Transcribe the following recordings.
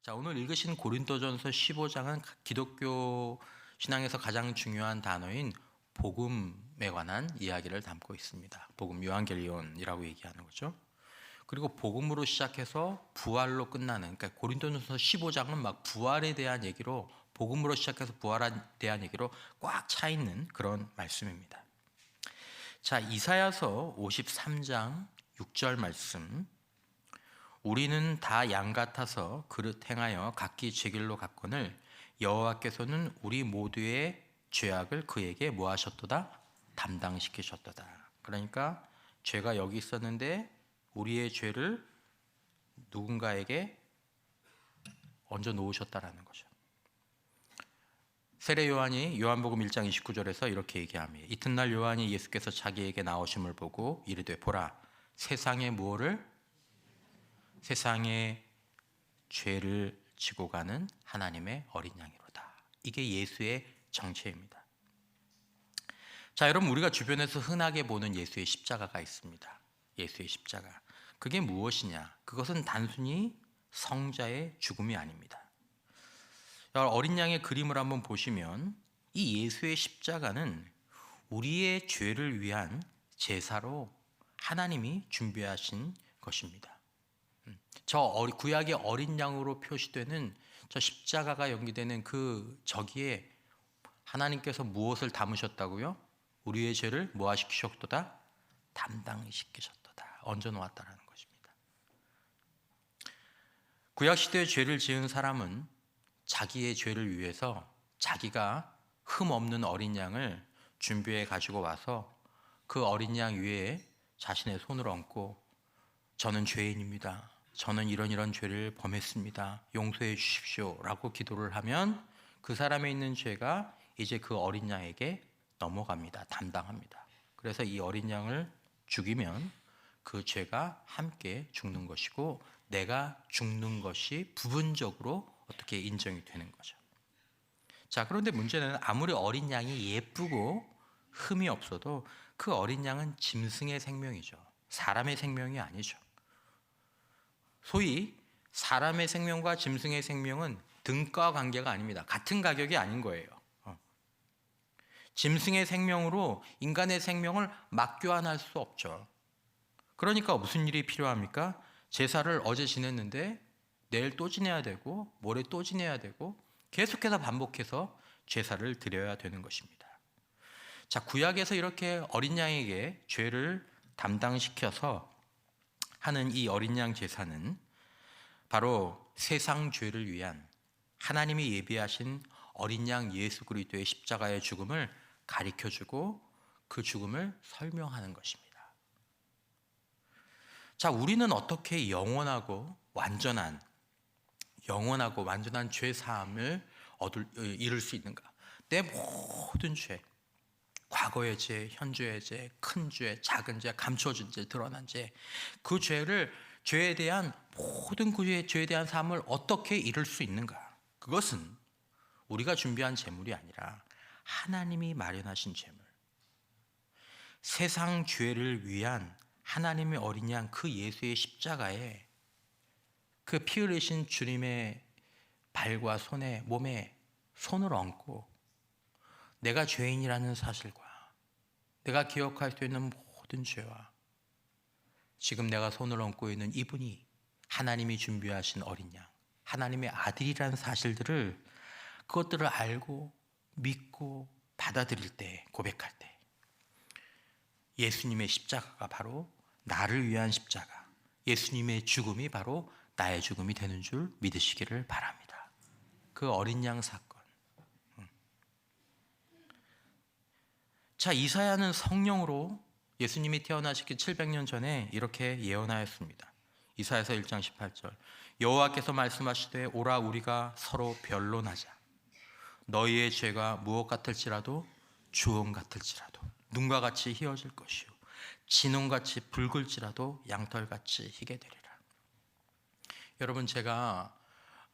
자, 오늘 읽으신 고린도전서 15장은 기독교 신앙에서 가장 중요한 단어인 복음에 관한 이야기를 담고 있습니다. 복음, 요한겔리온이라고 얘기하는 거죠. 그리고 복음으로 시작해서 부활로 끝나는, 그러니까 고린도전서 15장은 막 부활에 대한 얘기로, 복음으로 시작해서 부활에 대한 얘기로 꽉 차 있는 그런 말씀입니다. 자, 이사야서 53장 6절 말씀. 우리는 다 양 같아서 그릇 행하여 각기 제 길로 갔거늘 여호와께서는 우리 모두의 죄악을 그에게 뭐 하셨도다? 담당시키셨도다. 그러니까 죄가 여기 있었는데 우리의 죄를 누군가에게 얹어 놓으셨다라는 거죠. 세례 요한이 요한복음 1장 29절에서 이렇게 얘기합니다. 이튿날 요한이 예수께서 자기에게 나오심을 보고 이르되 보라, 세상의 죄를 지고 가는 하나님의 어린 양이로다. 이게 예수의 정체입니다. 자, 여러분, 우리가 주변에서 흔하게 보는 예수의 십자가가 있습니다. 예수의 십자가. 그게 무엇이냐? 그것은 단순히 성자의 죽음이 아닙니다. 어린 양의 그림을 한번 보시면 이 예수의 십자가는 우리의 죄를 위한 제사로 하나님이 준비하신 것입니다. 구약의 어린 양으로 표시되는 저 십자가가 연기되는 저기에 하나님께서 무엇을 담으셨다고요? 우리의 죄를 뭐하시키셨도다? 담당시키셨도다. 얹어 놓았다라는 것입니다. 구약시대에 죄를 지은 사람은 자기의 죄를 위해서 자기가 흠 없는 어린 양을 준비해 가지고 와서 그 어린 양 위에 자신의 손을 얹고 저는 죄인입니다. 저는 이런 죄를 범했습니다. 용서해 주십시오. 라고 기도를 하면 그 사람에 있는 죄가 이제 그 어린 양에게 넘어갑니다. 담당합니다. 그래서 이 어린 양을 죽이면 그 죄가 함께 죽는 것이고 내가 죽는 것이 부분적으로 어떻게 인정이 되는 거죠. 자, 그런데 문제는 아무리 어린 양이 예쁘고 흠이 없어도 그 어린 양은 짐승의 생명이죠. 사람의 생명이 아니죠. 소위 사람의 생명과 짐승의 생명은 등가 관계가 아닙니다. 같은 가격이 아닌 거예요. 짐승의 생명으로 인간의 생명을 맞교환할 수 없죠. 그러니까 무슨 일이 필요합니까? 제사를 어제 지냈는데 내일 또 지내야 되고 모레 또 지내야 되고 계속해서 반복해서 제사를 드려야 되는 것입니다. 자, 구약에서 이렇게 어린 양에게 죄를 담당시켜서 하는 이 어린 양 제사는 바로 세상 죄를 위한 하나님이 예비하신 어린 양 예수 그리스도의 십자가의 죽음을 가리켜주고 그 죽음을 설명하는 것입니다. 자, 우리는 어떻게 영원하고 완전한 죄 사함을 이룰 수 있는가? 내 모든 죄, 과거의 죄, 현재의 죄, 큰 죄, 작은 죄, 감춰진 죄, 드러난 죄, 그 죄에 대한 모든 죄에 대한 삶을 어떻게 이룰 수 있는가? 그것은 우리가 준비한 재물이 아니라 하나님이 마련하신 재물. 세상 죄를 위한 하나님의 어린 양 그 예수의 십자가에 그 피 흘리신 주님의 발과 손에 몸에 손을 얹고 내가 죄인이라는 사실과 내가 기억할 수 있는 모든 죄와 지금 내가 손을 얹고 있는 이분이 하나님이 준비하신 어린 양, 하나님의 아들이라는 사실들을 그것들을 알고 믿고 받아들일 때, 고백할 때 예수님의 십자가가 바로 나를 위한 십자가, 예수님의 죽음이 바로 나의 죽음이 되는 줄 믿으시기를 바랍니다. 그 어린 양 사건. 자, 이사야는 성령으로 예수님이 태어나시기 700년 전에 이렇게 예언하였습니다. 이사야서 1장 18절. 여호와께서 말씀하시되 오라 우리가 서로 변론하자. 너희의 죄가 무엇 같을지라도 주홍 같을지라도 눈과 같이 희어질 것이요 진홍같이 붉을지라도 양털같이 희게 되리라. 여러분, 제가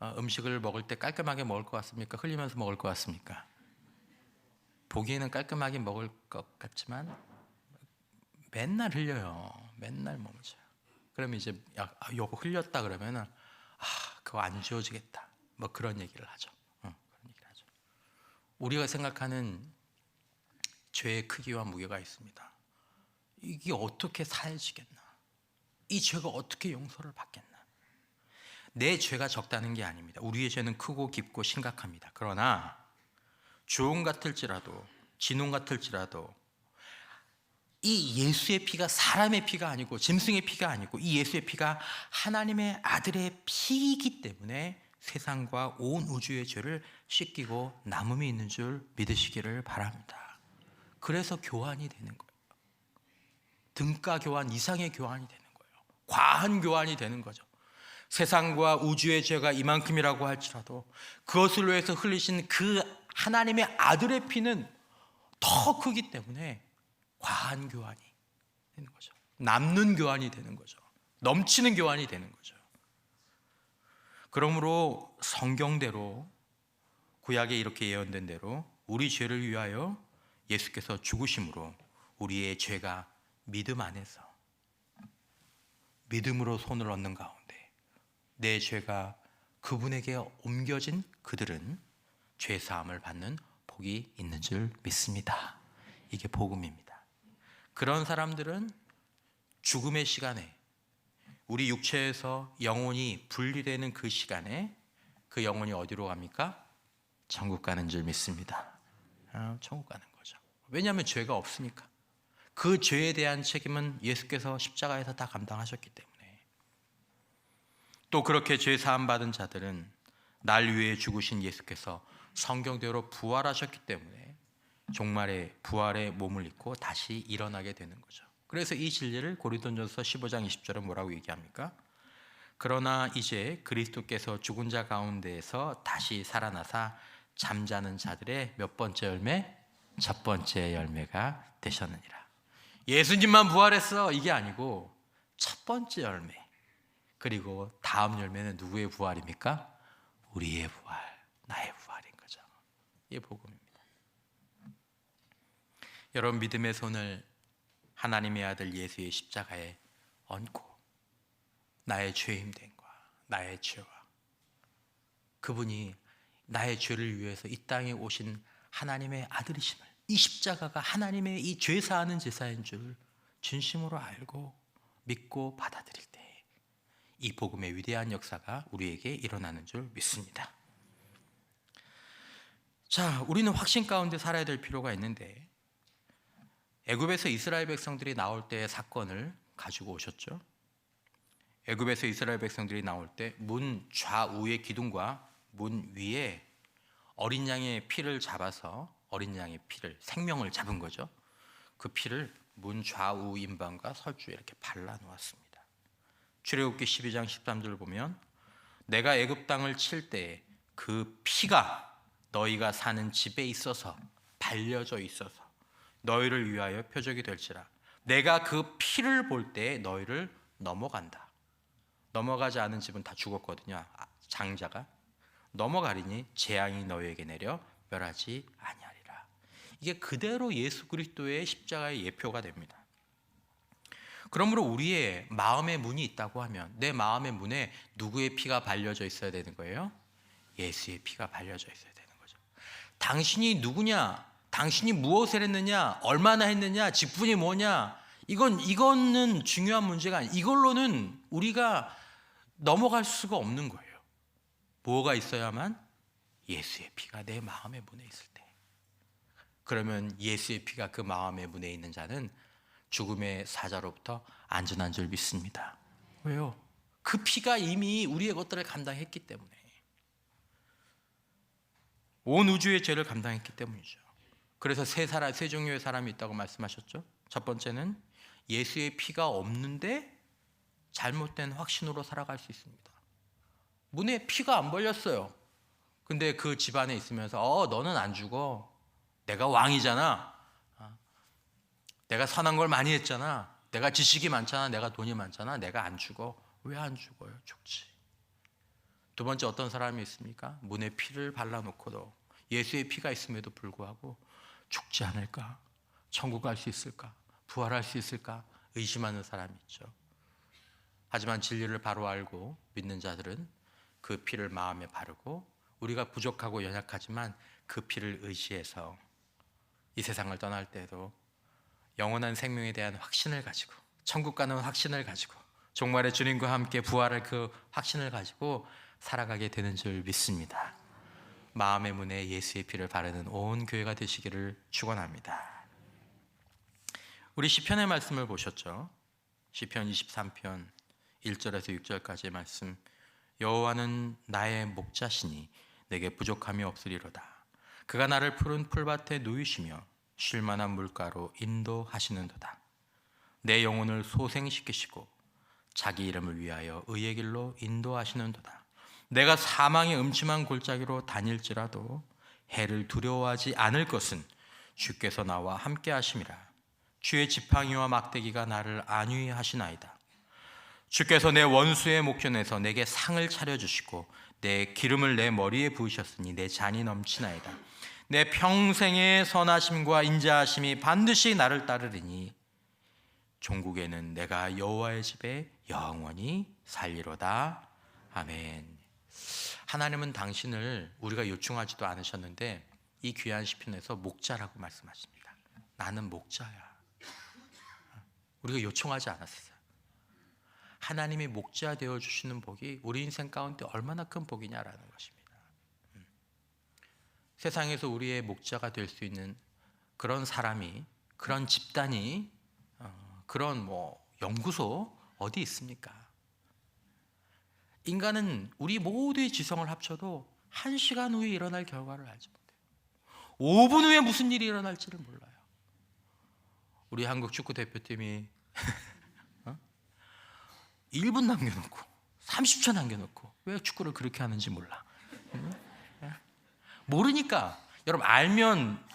음식을 먹을 때 깔끔하게 먹을 것 같습니까? 흘리면서 먹을 것 같습니까? 보기에는 깔끔하게 먹을 것 같지만 맨날 흘려요. 맨날 먹죠. 그러면 이제 요거 흘렸다 그러면은 그거 안 지워지겠다. 뭐 그런 얘기를 하죠. 그런 얘기를 하죠. 우리가 생각하는 죄의 크기와 무게가 있습니다. 이게 어떻게 사해지겠나? 이 죄가 어떻게 용서를 받겠나? 내 죄가 적다는 게 아닙니다. 우리의 죄는 크고 깊고 심각합니다. 그러나 주홍 같을지라도 진홍 같을지라도 이 예수의 피가 사람의 피가 아니고 짐승의 피가 아니고 이 예수의 피가 하나님의 아들의 피이기 때문에 세상과 온 우주의 죄를 씻기고 남음이 있는 줄 믿으시기를 바랍니다. 그래서 교환이 되는 거예요. 등가 교환 이상의 교환이 되는 거예요. 과한 교환이 되는 거죠. 세상과 우주의 죄가 이만큼이라고 할지라도 그것을 위해서 흘리신 그 하나님의 아들의 피는 더 크기 때문에 과한 교환이 되는 거죠. 남는 교환이 되는 거죠. 넘치는 교환이 되는 거죠. 그러므로 성경대로 구약에 이렇게 예언된 대로 우리 죄를 위하여 예수께서 죽으심으로 우리의 죄가 믿음 안에서 믿음으로 손을 얻는 가운데 내 죄가 그분에게 옮겨진 그들은 죄사함을 받는 복이 있는 줄 믿습니다. 이게 복음입니다. 그런 사람들은 죽음의 시간에 우리 육체에서 영혼이 분리되는 그 시간에 그 영혼이 어디로 갑니까? 천국 가는 줄 믿습니다. 천국 가는 거죠. 왜냐하면 죄가 없으니까. 그 죄에 대한 책임은 예수께서 십자가에서 다 감당하셨기 때문에. 또 그렇게 죄 사함 받은 자들은 날 위해 죽으신 예수께서 성경대로 부활하셨기 때문에 종말의 부활의 몸을 입고 다시 일어나게 되는 거죠. 그래서 이 진리를 고린도전서 15장 20절은 뭐라고 얘기합니까? 그러나 이제 그리스도께서 죽은 자 가운데에서 다시 살아나사 잠자는 자들의 몇 번째 열매? 첫 번째 열매가 되셨느니라. 예수님만 부활했어 이게 아니고 첫 번째 열매. 그리고 다음 열매는 누구의 부활입니까? 우리의 부활, 나의 부활인 거죠. 이게 복음입니다. 여러분 믿음의 손을 하나님의 아들 예수의 십자가에 얹고 나의 죄 힘됨과 나의 죄와 그분이 나의 죄를 위해서 이 땅에 오신 하나님의 아들이심을 이 십자가가 하나님의 이 죄 사하는 제사인 줄 진심으로 알고 믿고 받아들일 때 이 복음의 위대한 역사가 우리에게 일어나는 줄 믿습니다. 자, 우리는 확신 가운데 살아야 될 필요가 있는데 애굽에서 이스라엘 백성들이 나올 때의 사건을 가지고 오셨죠. 애굽에서 이스라엘 백성들이 나올 때 문 좌우의 기둥과 문 위에 어린 양의 피를 잡아서 어린 양의 피를 생명을 잡은 거죠. 그 피를 문 좌우 임방과 설주에 이렇게 발라 놓았습니다. 출애굽기 12장 13절을 보면 내가 애굽 땅을 칠 때 그 피가 너희가 사는 집에 있어서 발려져 있어서 너희를 위하여 표적이 될지라. 내가 그 피를 볼 때 너희를 넘어간다. 넘어가지 않은 집은 다 죽었거든요. 장자가 넘어가리니 재앙이 너희에게 내려 멸하지 아니하리라. 이게 그대로 예수 그리스도의 십자가의 예표가 됩니다. 그러므로 우리의 마음의 문이 있다고 하면 내 마음의 문에 누구의 피가 발려져 있어야 되는 거예요? 예수의 피가 발려져 있어야 되는 거죠. 당신이 누구냐? 당신이 무엇을 했느냐? 얼마나 했느냐? 직분이 뭐냐? 이거는 중요한 문제가 아니에요. 이걸로는 우리가 넘어갈 수가 없는 거예요. 뭐가 있어야만? 예수의 피가 내 마음의 문에 있을 때. 그러면 예수의 피가 그 마음의 문에 있는 자는 죽음의 사자로부터 안전한 줄 믿습니다. 왜요? 그 피가 이미 우리의 것들을 감당했기 때문에. 온 우주의 죄를 감당했기 때문이죠. 그래서 세 종류의 사람이 있다고 말씀하셨죠. 첫 번째는 예수의 피가 없는데 잘못된 확신으로 살아갈 수 있습니다. 문에 피가 안 벌렸어요. 근데 그 집안에 있으면서 너는 안 죽어. 내가 왕이잖아. 내가 선한 걸 많이 했잖아. 내가 지식이 많잖아. 내가 돈이 많잖아. 내가 안 죽어. 왜 안 죽어요? 죽지. 두 번째 어떤 사람이 있습니까? 문에 피를 발라놓고도 예수의 피가 있음에도 불구하고 죽지 않을까? 천국 갈 수 있을까? 부활할 수 있을까? 의심하는 사람이 있죠. 하지만 진리를 바로 알고 믿는 자들은 그 피를 마음에 바르고 우리가 부족하고 연약하지만 그 피를 의지해서 이 세상을 떠날 때도 영원한 생명에 대한 확신을 가지고 천국 가는 확신을 가지고 종말의 주님과 함께 부활할 그 확신을 가지고 살아가게 되는 줄 믿습니다. 마음의 문에 예수의 피를 바르는 온 교회가 되시기를 축원합니다. 우리 시편의 말씀을 보셨죠? 시편 23편 1절에서 6절까지의 말씀. 여호와는 나의 목자시니 내게 부족함이 없으리로다. 그가 나를 푸른 풀밭에 누이시며 쉴 만한 물가로 인도하시는도다. 내 영혼을 소생시키시고 자기 이름을 위하여 의의 길로 인도하시는도다. 내가 사망의 음침한 골짜기로 다닐지라도 해를 두려워하지 않을 것은 주께서 나와 함께 하심이라. 주의 지팡이와 막대기가 나를 안위하시나이다. 주께서 내 원수의 목전에서 내게 상을 차려주시고 내 기름을 내 머리에 부으셨으니 내 잔이 넘치나이다. 내 평생의 선하심과 인자하심이 반드시 나를 따르리니 종국에는 내가 여호와의 집에 영원히 살리로다. 아멘. 하나님은 당신을 우리가 요청하지도 않으셨는데 이 귀한 시편에서 목자라고 말씀하십니다. 나는 목자야. 우리가 요청하지 않았어요. 하나님이 목자 되어주시는 복이 우리 인생 가운데 얼마나 큰 복이냐라는 것입니다. 세상에서 우리의 목자가 될 수 있는 그런 사람이, 그런 집단이, 그런 연구소 어디 있습니까? 인간은 우리 모두의 지성을 합쳐도 1시간 후에 일어날 결과를 알지 못해요. 5분 후에 무슨 일이 일어날지를 몰라요. 우리 한국 축구 대표팀이 1분 남겨놓고 30초 남겨놓고 왜 축구를 그렇게 하는지 몰라. 모르니까. 여러분 알면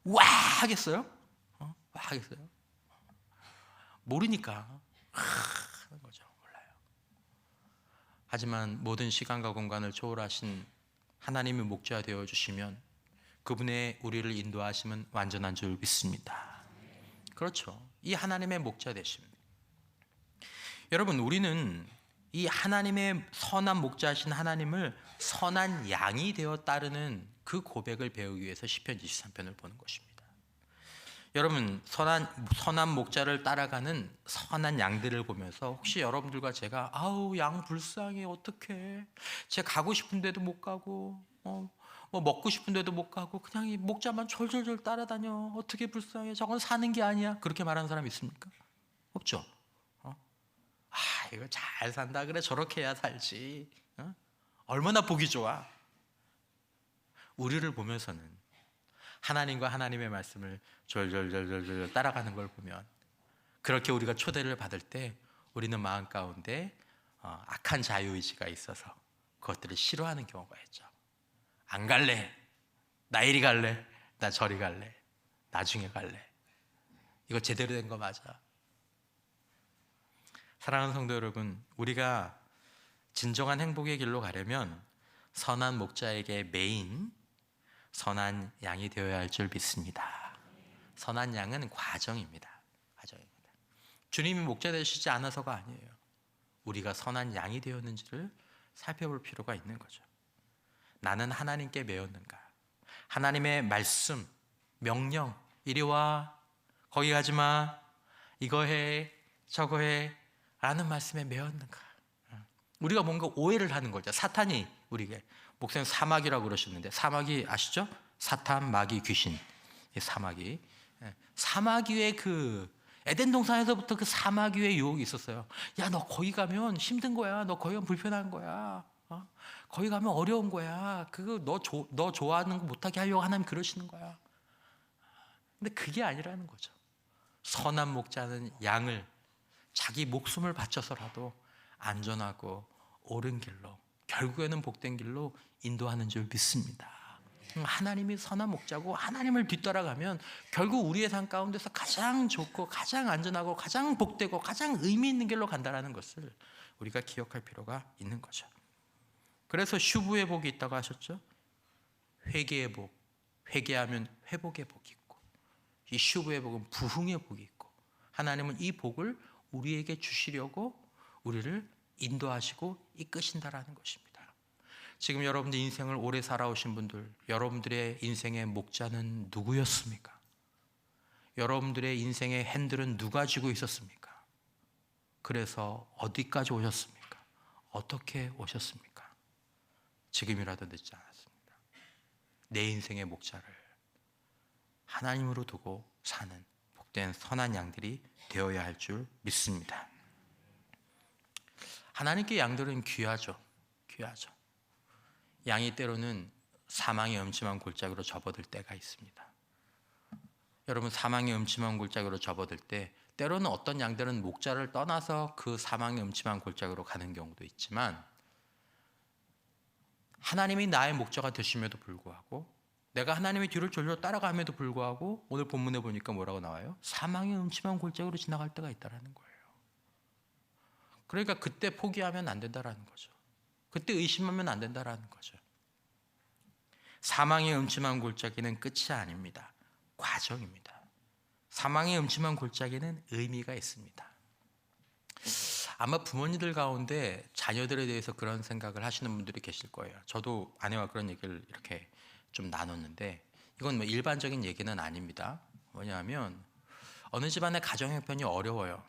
와 하겠어요? 와 하겠어요? 모르니까 하는 거죠. 몰라요. 하지만 모든 시간과 공간을 초월하신 하나님의 목자 되어주시면 그분의 우리를 인도하심은 완전한 줄 믿습니다. 그렇죠. 이 하나님의 목자 되심. 여러분 우리는 이 하나님의 선한 목자이신 하나님을 선한 양이 되어 따르는 그 고백을 배우기 위해서 시편 23편을 보는 것입니다. 여러분 선한 목자를 따라가는 선한 양들을 보면서 혹시 여러분들과 제가 아우 양 불쌍해 어떡해 쟤 가고 싶은데도 못 가고 뭐 먹고 싶은데도 못 가고 그냥 이 목자만 졸졸졸 따라다녀 어떻게 불쌍해 저건 사는 게 아니야 그렇게 말하는 사람 있습니까? 없죠. 이거 잘 산다 그래 저렇게 해야 살지 얼마나 보기 좋아. 우리를 보면서는 하나님과 하나님의 말씀을 졸졸졸졸 따라가는 걸 보면 그렇게 우리가 초대를 받을 때 우리는 마음 가운데 악한 자유의지가 있어서 그것들을 싫어하는 경우가 있죠. 안 갈래, 나 이리 갈래, 나 저리 갈래, 나중에 갈래. 이거 제대로 된 거 맞아. 사랑하는 성도 여러분, 우리가 진정한 행복의 길로 가려면 선한 목자에게 매인 선한 양이 되어야 할 줄 믿습니다. 선한 양은 과정입니다. 과정입니다. 주님이 목자 되시지 않아서가 아니에요. 우리가 선한 양이 되었는지를 살펴볼 필요가 있는 거죠. 나는 하나님께 매였는가? 하나님의 말씀, 명령, 이리 와, 거기 가지 마, 이거 해, 저거 해 라는 말씀에 매였는가? 우리가 뭔가 오해를 하는 거죠. 사탄이 우리에게 목사님 사마귀라고 그러셨는데 사마귀 아시죠? 사탄, 마귀, 귀신. 사마귀. 사마귀의 그 에덴 동산에서부터 그 사마귀의 유혹이 있었어요. 야, 너 거기 가면 힘든 거야. 너 거기 가면 불편한 거야. 거기 가면 어려운 거야. 그거 너 좋아하는 거 못하게 하려고 하나님 그러시는 거야. 근데 그게 아니라는 거죠. 선한 목자는 양을 자기 목숨을 바쳐서라도 안전하고 옳은 길로 결국에는 복된 길로 인도하는 줄 믿습니다. 하나님이 선한 목자고 하나님을 뒤따라가면 결국 우리의 삶 가운데서 가장 좋고 가장 안전하고 가장 복되고 가장 의미 있는 길로 간다는 것을 우리가 기억할 필요가 있는 거죠. 그래서 슈브의 복이 있다고 하셨죠. 회개의 복, 회개하면 회복의 복이 있고 이 슈브의 복은 부흥의 복이 있고 하나님은 이 복을 우리에게 주시려고 우리를 인도하시고 이끄신다라는 것입니다. 지금 여러분들 인생을 오래 살아오신 분들, 여러분들의 인생의 목자는 누구였습니까? 여러분들의 인생의 핸들은 누가 쥐고 있었습니까? 그래서 어디까지 오셨습니까? 어떻게 오셨습니까? 지금이라도 늦지 않았습니다. 내 인생의 목자를 하나님으로 두고 사는 복된 선한 양들이 되어야 할 줄 믿습니다. 하나님께 양들은 귀하죠. 귀하죠. 양이 때로는 사망의 음침한 골짜기로 접어들 때가 있습니다. 여러분, 사망의 음침한 골짜기로 접어들 때 때로는 어떤 양들은 목자를 떠나서 그 사망의 음침한 골짜기로 가는 경우도 있지만, 하나님이 나의 목자가 되심에도 불구하고, 내가 하나님의 뒤를 졸졸 따라감에도 불구하고 오늘 본문에 보니까 뭐라고 나와요? 사망의 음침한 골짜기로 지나갈 때가 있다는 거예요. 그러니까 그때 포기하면 안 된다는 거죠. 그때 의심하면 안 된다는 거죠. 사망의 음침한 골짜기는 끝이 아닙니다. 과정입니다. 사망의 음침한 골짜기는 의미가 있습니다. 아마 부모님들 가운데 자녀들에 대해서 그런 생각을 하시는 분들이 계실 거예요. 저도 아내와 그런 얘기를 이렇게 좀 나눴는데, 이건 뭐 일반적인 얘기는 아닙니다. 뭐냐면 어느 집안의 가정 형편이 어려워요.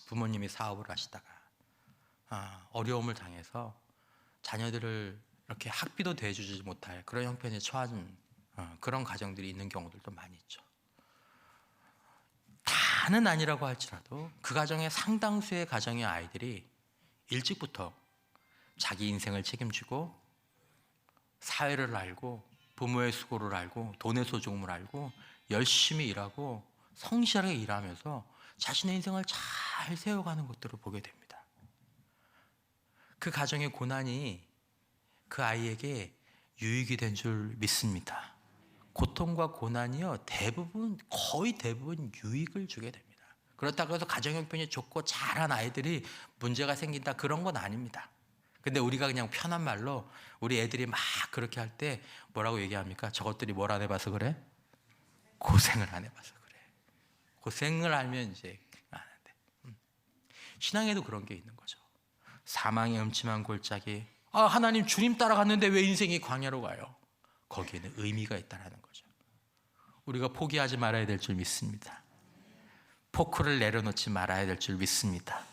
부모님이 사업을 하시다가 어려움을 당해서 자녀들을 이렇게 학비도 대주지 못할 그런 형편에 처한 그런 가정들이 있는 경우들도 많이 있죠. 다는 아니라고 할지라도 그 가정의 상당수의 가정의 아이들이 일찍부터 자기 인생을 책임지고 사회를 알고 부모의 수고를 알고 돈의 소중함을 알고 열심히 일하고 성실하게 일하면서 자신의 인생을 잘 세워가는 것들을 보게 됩니다. 그 가정의 고난이 그 아이에게 유익이 된 줄 믿습니다. 고통과 고난이요, 거의 대부분 유익을 주게 됩니다. 그렇다고 해서 가정 형편이 좋고 잘한 아이들이 문제가 생긴다, 그런 건 아닙니다. 근데 우리가 그냥 편한 말로 우리 애들이 막 그렇게 할 때 뭐라고 얘기합니까? 저것들이 뭘 안 해봐서 그래? 고생을 안 해봐서 그래. 고생을 알면 이제 아는데. 신앙에도 그런 게 있는 거죠. 사망의 음침한 골짜기, 하나님 주님 따라갔는데 왜 인생이 광야로 가요? 거기에는 의미가 있다는 거죠. 우리가 포기하지 말아야 될 줄 믿습니다. 포크를 내려놓지 말아야 될 줄 믿습니다.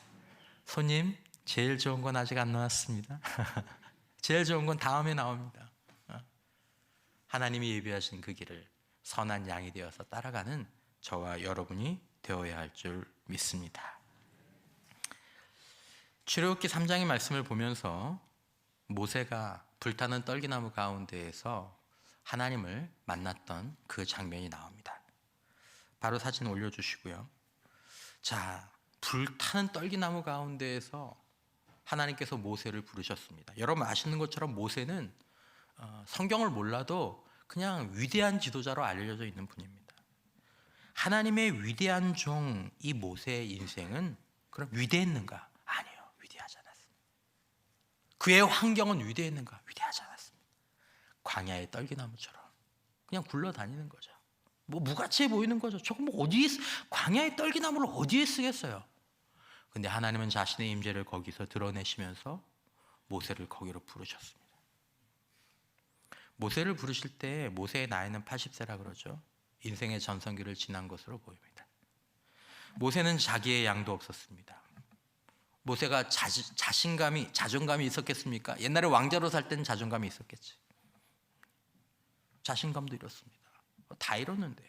손님, 제일 좋은 건 아직 안 나왔습니다. 제일 좋은 건 다음에 나옵니다. 하나님이 예비하신 그 길을 선한 양이 되어서 따라가는 저와 여러분이 되어야 할 줄 믿습니다. 출애굽기 3장의 말씀을 보면서 모세가 불타는 떨기나무 가운데에서 하나님을 만났던 그 장면이 나옵니다. 바로 사진 올려주시고요. 자, 불타는 떨기나무 가운데에서 하나님께서 모세를 부르셨습니다. 여러분 아시는 것처럼 모세는 성경을 몰라도 그냥 위대한 지도자로 알려져 있는 분입니다. 하나님의 위대한 종 이 모세의 인생은 그럼 위대했는가? 아니요, 위대하지 않았습니다. 그의 환경은 위대했는가? 위대하지 않았습니다. 광야의 떨기나무처럼 그냥 굴러다니는 거죠. 뭐 무가치해 보이는 거죠. 저거 뭐 어디에, 광야의 떨기나무를 어디에 쓰겠어요? 근데 하나님은 자신의 임재를 거기서 드러내시면서 모세를 거기로 부르셨습니다. 모세를 부르실 때 모세의 나이는 80세라 그러죠. 인생의 전성기를 지난 것으로 보입니다. 모세는 자기의 양도 없었습니다. 모세가 자존감이 있었겠습니까? 옛날에 왕자로 살 때는 자존감이 있었겠지. 자신감도 잃었습니다. 다 잃었는데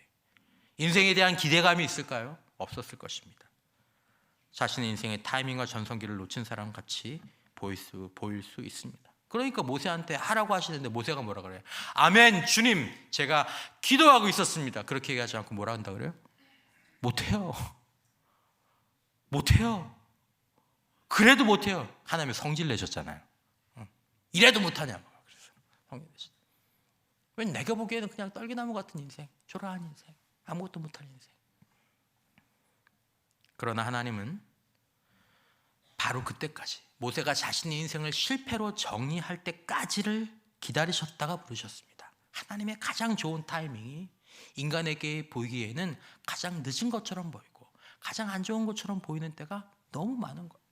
인생에 대한 기대감이 있을까요? 없었을 것입니다. 자신의 인생의 타이밍과 전성기를 놓친 사람 같이 보일 수 있습니다. 그러니까 모세한테 하라고 하시는데 모세가 뭐라 그래요? 아멘, 주님, 제가 기도하고 있었습니다. 그렇게 얘기하지 않고 뭐라 한다 그래요? 못해요. 그래도 못해요. 하나님이 성질 내셨잖아요. 이래도 못하냐고. 그래서 성질 내셨. 왜 내가 보기에는 그냥 떨기나무 같은 인생, 초라한 인생, 아무것도 못할 인생. 그러나 하나님은 바로 그때까지, 모세가 자신의 인생을 실패로 정리할 때까지를 기다리셨다가 부르셨습니다. 하나님의 가장 좋은 타이밍이 인간에게 보이기에는 가장 늦은 것처럼 보이고 가장 안 좋은 것처럼 보이는 때가 너무 많은 거예요.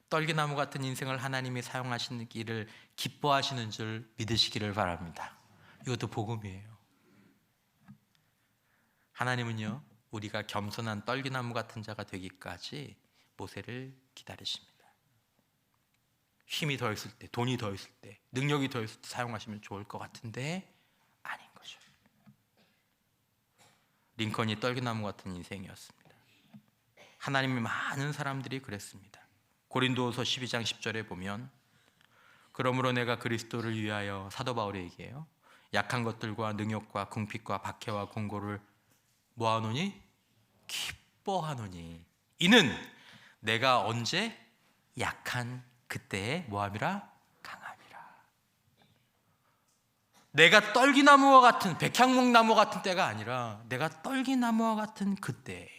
떨기나무 같은 인생을 하나님이 사용하시기를 기뻐하시는 줄 믿으시기를 바랍니다. 이것도 복음이에요. 하나님은요, 우리가 겸손한 떨기나무 같은 자가 되기까지 모세를 기다리십니다. 힘이 더 있을 때, 돈이 더 있을 때, 능력이 더 있을 때 사용하시면 좋을 것 같은데 아닌 거죠. 링컨이 떨기나무 같은 인생이었습니다. 하나님의 많은 사람들이 그랬습니다. 고린도후서 12장 10절에 보면, 그러므로 내가 그리스도를 위하여, 사도 바울이 얘기해요, 약한 것들과 능욕과 궁핍과 박해와 공고를 뭐하노니? 기뻐하노니. 이는 내가 언제? 약한 그때에 뭐함이라? 강함이라. 내가 떨기나무와 같은, 백향목나무 같은 때가 아니라 내가 떨기나무와 같은 그때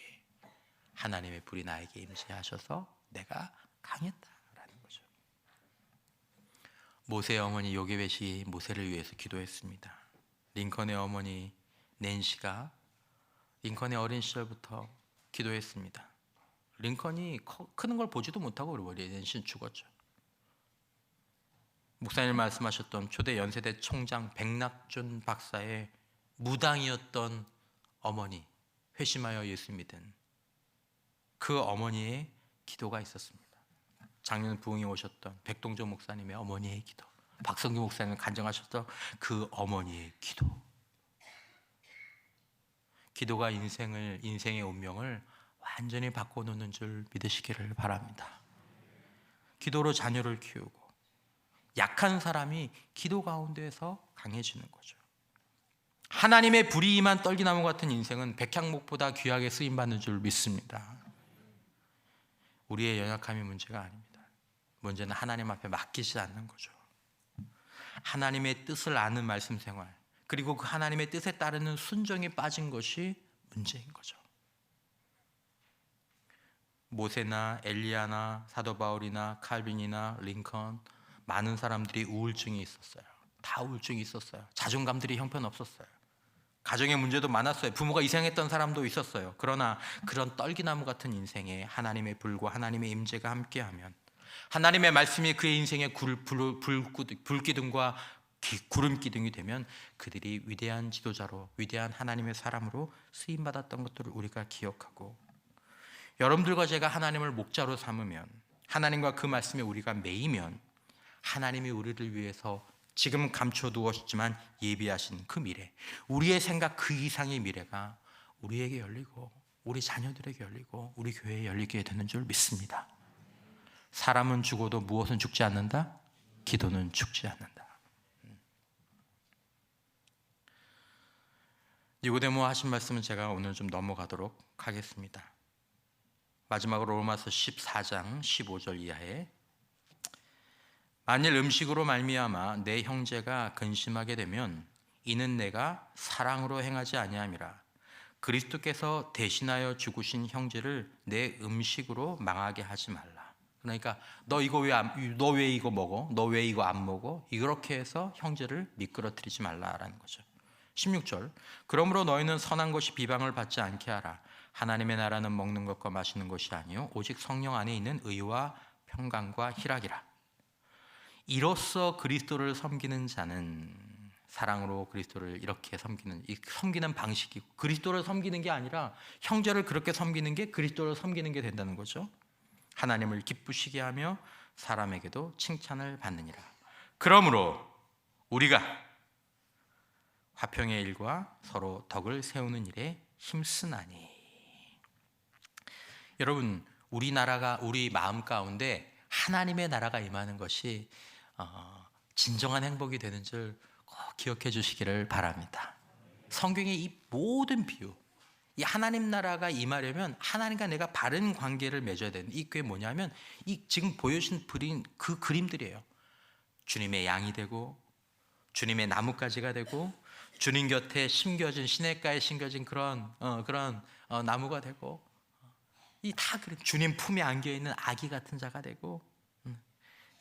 하나님의 불이 나에게 임재하셔서 내가 강했다라는 거죠. 모세의 어머니 요게벳이 모세를 위해서 기도했습니다. 링컨의 어머니 낸시가 링컨의 어린 시절부터 기도했습니다. 링컨이 크는 걸 보지도 못하고 우리 낸시는 죽었죠. 목사님 말씀하셨던 초대 연세대 총장 백낙준 박사의 무당이었던 어머니, 회심하여 예수 믿은 그 어머니의 기도가 있었습니다. 작년 부흥에 오셨던 백동조 목사님의 어머니의 기도, 박성규 목사님 간증하셨던 그 어머니의 기도. 기도가 인생의 운명을 완전히 바꿔놓는 줄 믿으시기를 바랍니다. 기도로 자녀를 키우고 약한 사람이 기도 가운데에서 강해지는 거죠. 하나님의 불이 임한 떨기나무 같은 인생은 백향목보다 귀하게 쓰임받는 줄 믿습니다. 우리의 연약함이 문제가 아닙니다. 문제는 하나님 앞에 맡기지 않는 거죠. 하나님의 뜻을 아는 말씀 생활, 그리고 그 하나님의 뜻에 따르는 순종에 빠진 것이 문제인 거죠. 모세나 엘리야나 사도 바울이나 칼빈이나 링컨, 많은 사람들이 우울증이 있었어요. 다 우울증이 있었어요. 자존감들이 형편없었어요. 가정의 문제도 많았어요. 부모가 이상했던 사람도 있었어요. 그러나 그런 떨기나무 같은 인생에 하나님의 불과 하나님의 임재가 함께하면, 하나님의 말씀이 그의 인생의 불기둥과 구름기둥이 되면 그들이 위대한 지도자로, 위대한 하나님의 사람으로 쓰임받았던 것들을 우리가 기억하고, 여러분들과 제가 하나님을 목자로 삼으면, 하나님과 그 말씀에 우리가 매이면 하나님이 우리를 위해서 지금 감춰두었지만 예비하신 그 미래, 우리의 생각 그 이상의 미래가 우리에게 열리고 우리 자녀들에게 열리고 우리 교회에 열리게 되는 줄 믿습니다. 사람은 죽어도 무엇은 죽지 않는다? 기도는 죽지 않는다. 니고데모 하신 말씀은 제가 오늘 좀 넘어가도록 하겠습니다. 마지막으로 로마서 14장 15절 이하에, 만일 음식으로 말미암아 내 형제가 근심하게 되면 이는 내가 사랑으로 행하지 아니함이라. 그리스도께서 대신하여 죽으신 형제를 내 음식으로 망하게 하지 말라. 그러니까 너 왜 이거 먹어? 너 왜 이거 안 먹어? 이렇게 해서 형제를 미끄러뜨리지 말라라는 거죠. 16절, 그러므로 너희는 선한 것이 비방을 받지 않게 하라. 하나님의 나라는 먹는 것과 마시는 것이 아니요 오직 성령 안에 있는 의와 평강과 희락이라. 이로써 그리스도를 섬기는 자는, 사랑으로 그리스도를 이렇게 섬기는 방식이고, 그리스도를 섬기는 게 아니라 형제를 그렇게 섬기는 게 그리스도를 섬기는 게 된다는 거죠. 하나님을 기쁘시게 하며 사람에게도 칭찬을 받느니라. 그러므로 우리가 화평의 일과 서로 덕을 세우는 일에 힘쓰나니. 여러분, 우리나라가, 우리 마음 가운데 하나님의 나라가 임하는 것이 진정한 행복이 되는 줄 꼭 기억해 주시기를 바랍니다. 성경의 이 모든 비유, 이 하나님 나라가 임하려면 하나님과 내가 바른 관계를 맺어야 되는, 이게 뭐냐면 이 지금 보여주신 그 그림들이에요. 주님의 양이 되고, 주님의 나뭇가지가 되고, 주님 곁에 심겨진, 시냇가에 심겨진 그런 나무가 되고, 이 다 그래. 주님 품에 안겨 있는 아기 같은 자가 되고,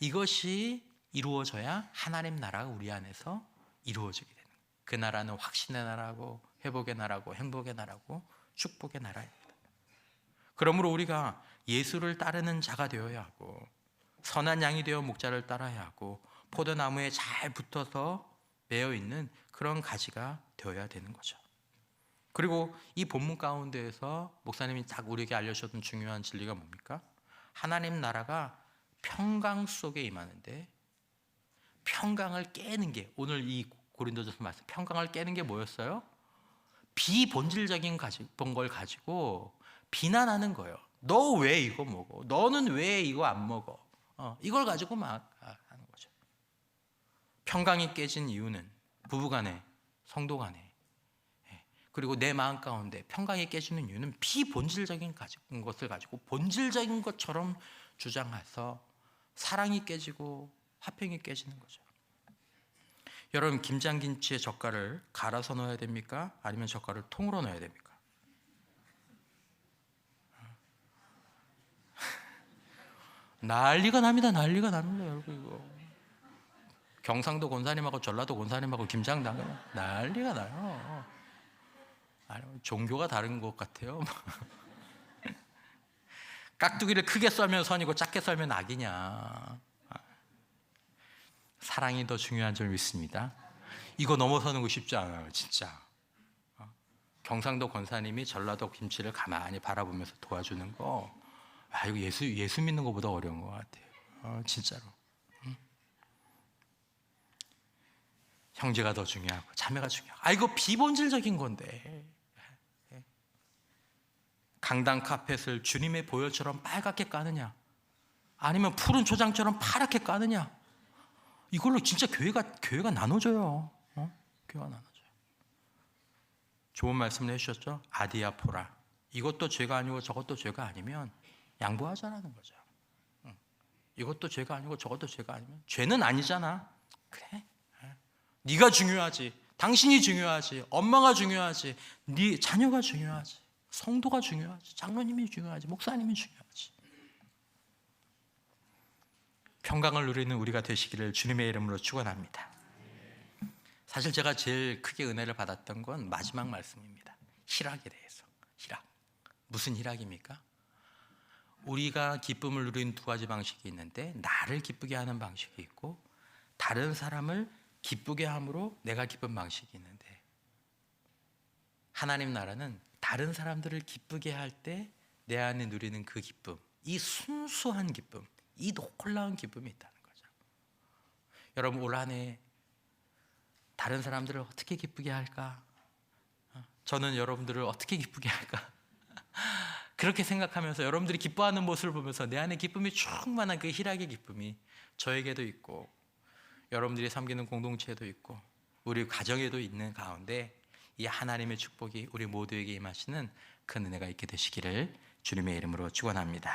이것이 이루어져야 하나님 나라가 우리 안에서 이루어지게 되는 거예요. 그 나라는 확신의 나라고, 회복의 나라고, 행복의 나라고, 축복의 나라입니다. 그러므로 우리가 예수를 따르는 자가 되어야 하고, 선한 양이 되어 목자를 따라야 하고 포도나무에 잘 붙어서 매여 있는 그런 가지가 되어야 되는 거죠. 그리고 이 본문 가운데에서 목사님이 딱 우리에게 알려주셨던 중요한 진리가 뭡니까? 하나님 나라가 평강 속에 임하는데 평강을 깨는 게, 오늘 이 고린도전서 말씀 평강을 깨는 게 뭐였어요? 비본질적인 걸 가지고 비난하는 거예요. 너 왜 이거 먹어? 너는 왜 이거 안 먹어? 이걸 가지고 막 하는 거죠. 평강이 깨진 이유는 부부간에, 성도간에, 그리고 내 마음 가운데 평강이 깨지는 이유는 비본질적인 것을 가지고 본질적인 것처럼 주장해서 사랑이 깨지고 화평이 깨지는 거죠. 여러분, 김장김치에 젓갈을 갈아서 넣어야 됩니까? 아니면 젓갈을 통으로 넣어야 됩니까? 난리가 납니다. 난리가 납니다, 여러분. 이거 경상도 권사님하고 전라도 권사님하고 김장 당하면 난리가 나요. 종교가 다른 것 같아요. 깍두기를 크게 썰면 선이고 작게 썰면 악이냐. 사랑이 더 중요한 줄 믿습니다. 이거 넘어서는 거 쉽지 않아요, 진짜. 경상도 권사님이 전라도 김치를 가만히 바라보면서 도와주는 거, 이거 예수 믿는 것보다 어려운 것 같아요. 진짜로. 형제가 더 중요하고 자매가 중요하고, 이거 비본질적인 건데. 강당 카펫을 주님의 보혈처럼 빨갛게 까느냐, 아니면 푸른 초장처럼 파랗게 까느냐, 이걸로 진짜 교회가 나눠져요. 교회가 나눠져요. 좋은 말씀을 해주셨죠. 아디아포라. 이것도 죄가 아니고 저것도 죄가 아니면 양보하자라는 거죠. 이것도 죄가 아니고 저것도 죄가 아니면 죄는 아니잖아. 그래. 네가 중요하지. 당신이 중요하지. 엄마가 중요하지. 네 자녀가 중요하지. 성도가 중요하지. 장로님이 중요하지. 목사님이 중요하지. 평강을 누리는 우리가 되시기를 주님의 이름으로 축원합니다. 사실 제가 제일 크게 은혜를 받았던 건 마지막 말씀입니다. 희락에 대해서. 희락. 무슨 희락입니까? 우리가 기쁨을 누리는 두 가지 방식이 있는데, 나를 기쁘게 하는 방식이 있고 다른 사람을 기쁘게 함으로 내가 기쁜 방식이 있는데, 하나님 나라는 다른 사람들을 기쁘게 할 때 내 안에 누리는 그 기쁨, 이 순수한 기쁨, 이 놀라운 기쁨이 있다는 거죠. 여러분, 올 한 해 다른 사람들을 어떻게 기쁘게 할까? 저는 여러분들을 어떻게 기쁘게 할까? 그렇게 생각하면서 여러분들이 기뻐하는 모습을 보면서 내 안에 기쁨이 충만한 그 희락의 기쁨이 저에게도 있고 여러분들이 섬기는 공동체에도 있고 우리 가정에도 있는 가운데, 이 하나님의 축복이 우리 모두에게 임하시는 그 은혜가 있게 되시기를 주님의 이름으로 축원합니다.